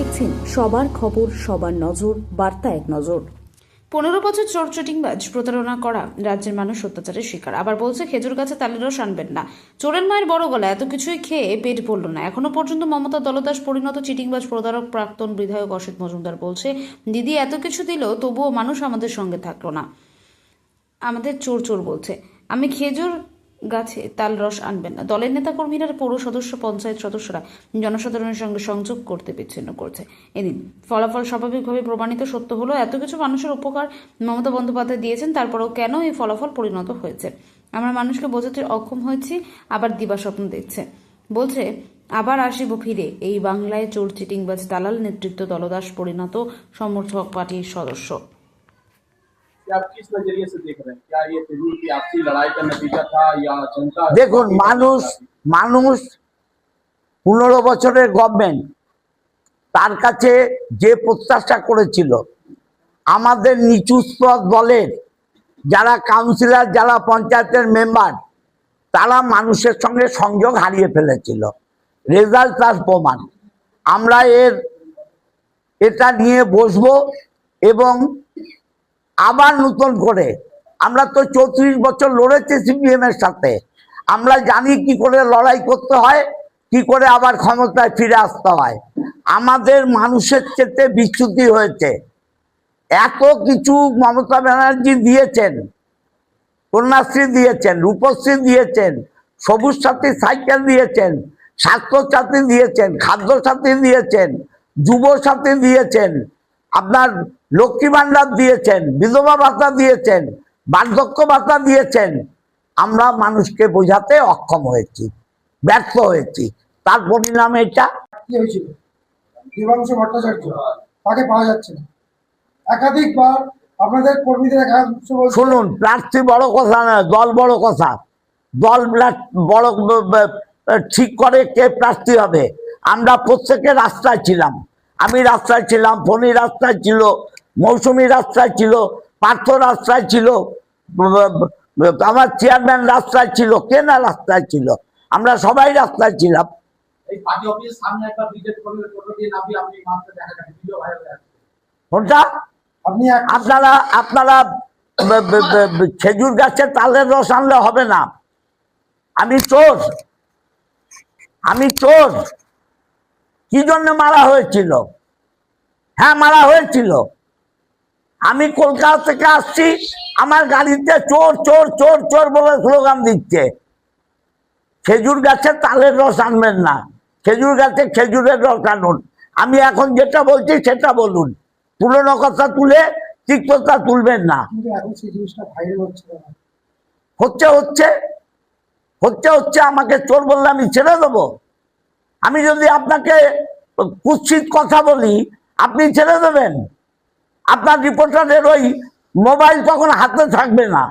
দেখছেন সবার খবর, সবার নজর, বার্তা এক নজর। 15 বছর চোর চিটিংবাজ প্রতারণা করা রাজ্যের মানুষ অত্যাচারের শিকার। আবার বলছে খেজুর গাছে তালের রস আনবেন না। চোরের মায়ের বড় গলা, এত কিছুই খেয়ে পেট ভরল না। এখনো পর্যন্ত মমতা দলদাস পরিণত চিটিংবাজ প্রতারক প্রাক্তন বিধায়ক অসিত মজুমদার বলছে, দিদি এত কিছু দিল তবুও মানুষ আমাদের সঙ্গে থাকলো না, আমাদের চোর চোর বলছে। আমি খেজুর গাছে তাল রস আনবেন না। দলের নেতাকর্মীরা, পৌর সদস্য, পঞ্চায়েত সদস্যরা জনসাধারণের সঙ্গে সংযোগ করতে বিচ্ছিন্ন করছে। এদিন ফলাফল স্বাভাবিকভাবে প্রমাণিত সত্য হলো, এত কিছু মানুষের উপকার মমতা বন্দ্যোপাধ্যায় দিয়েছেন, তারপরেও কেন এই ফলাফল পরিণত হয়েছে? আমরা মানুষকে বোঝাতে অক্ষম হয়েছি, আবার দিবাস্বপ্ন দেখছে। বলছে আবার আসিব ফিরে, এই বাংলায় চোর চিটিংবাজ দালাল নেতৃত্ব দলদাস পরিণত সমর্থক পার্টির সদস্য। आप किस नजरिए से देख रहे हैं? क्या ये फिजूल की आपसी लड़ाई का नतीजा था या जनता? দেখুন, মানুষ 15 বছরের গভর্নমেন্ট তার কাছে যে প্রত্যাশা করেছিল, আমাদের নিচু স্তর দলের যারা কাউন্সিলর, যারা পঞ্চায়েতের মেম্বার, তারা মানুষের সঙ্গে সংযোগ হারিয়ে ফেলেছিল। রেজাল্ট তার প্রমাণ। আমরা এটা নিয়ে বসবো এবং আবার নতুন করে, আমরা তো 34 বছর লড়েছি সিপিএম এর সাথে, আমরা জানি কি করে লড়াই করতে হয়, কি করে আবার ক্ষমতায় ফিরে আসতে হয়। আমাদের মানুষের চেতে বিচ্যুতি হয়েছে। এত কিছু মমতা ব্যানার্জি দিয়েছেন, কন্যাশ্রী দিয়েছেন, রূপশ্রী দিয়েছেন, সবুজ সাথী সাইকেল দিয়েছেন, স্বাস্থ্যসাথী দিয়েছেন, খাদ্য সাথী দিয়েছেন, যুব সাথী দিয়েছেন, আপনার লক্ষ্মী ভান্ডার দিয়েছেন, বিধবা ভাতা দিয়েছেন, বার্ধক্য ভাতা দিয়েছেন। আমরা মানুষকে বোঝাতে অক্ষম হয়েছি, ব্যর্থ হয়েছি। তার পরিণাম এটা। কি হয়েছিল? দেবাংশু ভট্টাচার্য, তাকে পাওয়া যাচ্ছে না। একাধিকবার আপনাদের কর্মীদের একাংশ বলছে, শুনুন, প্রার্থী বড় কথা না, দল বড় কথা। দল বড় ঠিক করে কে প্রার্থী হবে। আমরা প্রত্যেকে রাস্তায় ছিলাম। আমি রাস্তায় ছিলাম, ফণি রাস্তায় ছিল, মৌসুমী রাস্তায় ছিল, পার্থ রাস্তায় ছিল, আমার চেয়ারম্যান রাস্তায় ছিল, কে না রাস্তায় ছিল, আমরা সবাই রাস্তায় ছিলাম। এই পার্টি অফিসের সামনে একটা বিজেপি কর্মীর ফটো দিয়ে নামিয়ে আপনি মাত্র দেখা যাচ্ছে, ভিডিও ভাইরাল হয়ে আছে। ওটা আপনি আপনারা খেজুর গাছের তালের রস আনলে হবে না। আমি চোর। কি জন্য মারা হয়েছিল? হ্যাঁ, মারা হয়েছিল। আমি কলকাতা থেকে আসছি, আমার গাড়িতে চোর চোর চোর চোর বলে স্লোগান দিচ্ছে। খেজুর গাছে তালের রস আনবেন না, খেজুর গাছে খেজুরের রস আনুন। আমি এখন যেটা বলছি সেটা বলুন, পুরনো কথা তুলে তিক্ততা তুলবেন না। কিন্তু এখন সেই জিনিসটা ভাইরাল হচ্ছে না। হচ্ছে আমাকে চোর বললে আমি ছেড়ে দেবো? আমি যদি আপনাকে কুৎসিত কথা বলি, আপনি ছেড়ে দেবেন? আপনার রিপোর্টারের ওই মোবাইল তখন হাতে থাকবে না।